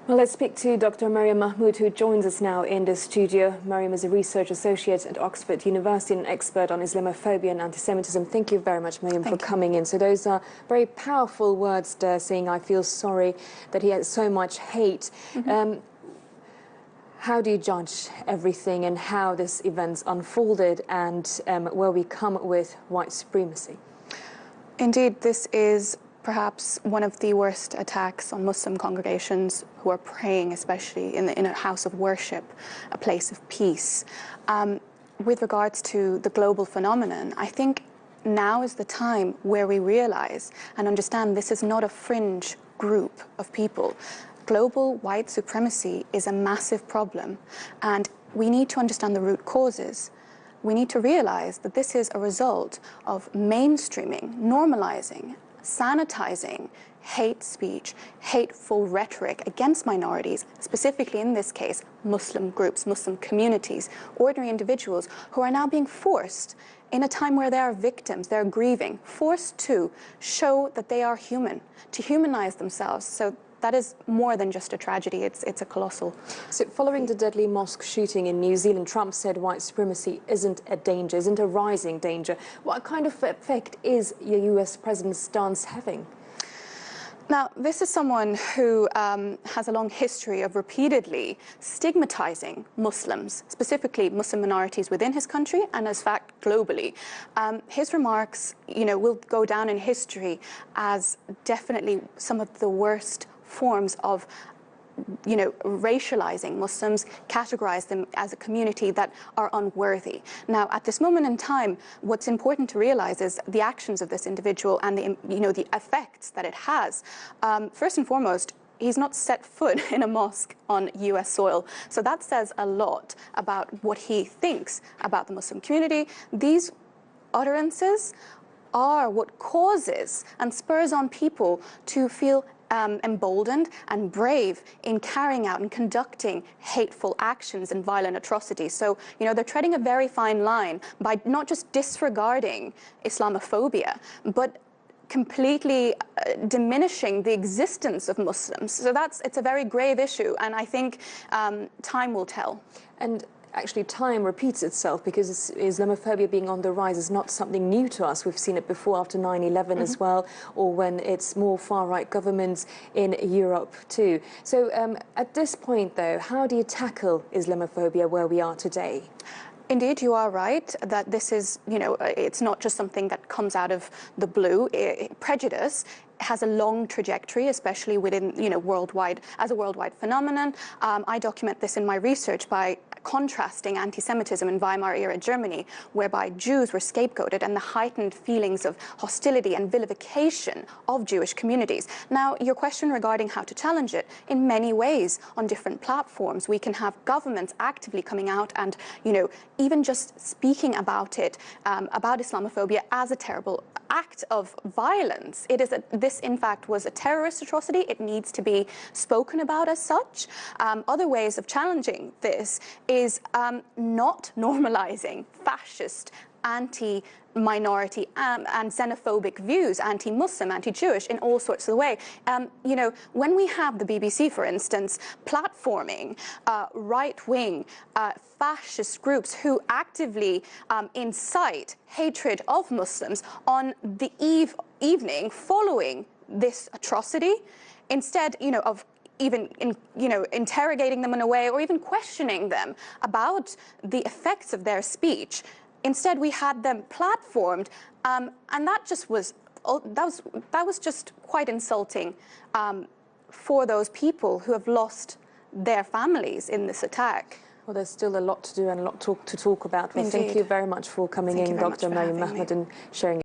Well, let's speak to Dr. Maryyum Mehmood, who joins us now in the studio. Maryyum is a research associate at Oxford University and an expert on Islamophobia and anti-Semitism. Thank you very much, Maryyum, for coming in. So those are very powerful words there, saying, I feel sorry that he has so much hate. How do you judge everything and how this event's unfolded and where we come with white supremacy? Indeed, this is perhaps one of the worst attacks on Muslim congregations who are praying, especially in a house of worship, a place of peace. With regards to the global phenomenon, I think now is the time where we realize and understand this is not a fringe group of people. Global white supremacy is a massive problem, and we need to understand the root causes. We need to realize that this is a result of mainstreaming, normalizing, sanitizing hate speech, hateful rhetoric against minorities, specifically in this case, Muslim groups, Muslim communities, ordinary individuals who are now being forced in a time where they are victims, they're grieving, forced to show that they are human, to humanize themselves. So that is more than just a tragedy, it's a colossal. So following the deadly mosque shooting in New Zealand, Trump said white supremacy isn't a danger, isn't a rising danger. What kind of effect is your US president's stance having? Now, this is someone who has a long history of repeatedly stigmatizing Muslims, specifically Muslim minorities within his country and, as fact, globally. His remarks, will go down in history as definitely some of the worst forms of racializing Muslims, categorize them as a community that are unworthy. Now, at this moment in time, what's important to realize is the actions of this individual and the effects that it has. First and foremost, he's not set foot in a mosque on US soil. So that says a lot about what he thinks about the Muslim community. These utterances are what causes and spurs on people to feel emboldened and brave in carrying out and conducting hateful actions and violent atrocities. So, they're treading a very fine line by not just disregarding Islamophobia, but completely diminishing the existence of Muslims. So it's a very grave issue, and I think time will tell. And actually, time repeats itself, because Islamophobia being on the rise is not something new to us. We've seen it before after 9/11 as well, or when it's more far-right governments in Europe too. So at this point, though, how do you tackle Islamophobia where we are today? Indeed, you are right that this is, it's not just something that comes out of the blue. Prejudice has a long trajectory, especially within, worldwide, as a worldwide phenomenon. I document this in my research by contrasting anti-Semitism in Weimar-era Germany, whereby Jews were scapegoated, and the heightened feelings of hostility and vilification of Jewish communities. Now, your question regarding how to challenge it, in many ways, on different platforms, we can have governments actively coming out and, even just speaking about it, about Islamophobia as a terrible act of violence. This, in fact, was a terrorist atrocity. It needs to be spoken about as such. Other ways of challenging this is not normalizing fascist, anti-minority and xenophobic views, anti-Muslim, anti-Jewish in all sorts of ways. When we have the BBC, for instance, platforming right-wing fascist groups who actively incite hatred of Muslims on the evening following this atrocity, instead, of even interrogating them in a way, or even questioning them about the effects of their speech. Instead, we had them platformed, and that was just quite insulting for those people who have lost their families in this attack. Well, there's still a lot to do and a lot to talk about. Well, thank you very much for coming in, Dr. Maryyum Mehmood, and sharing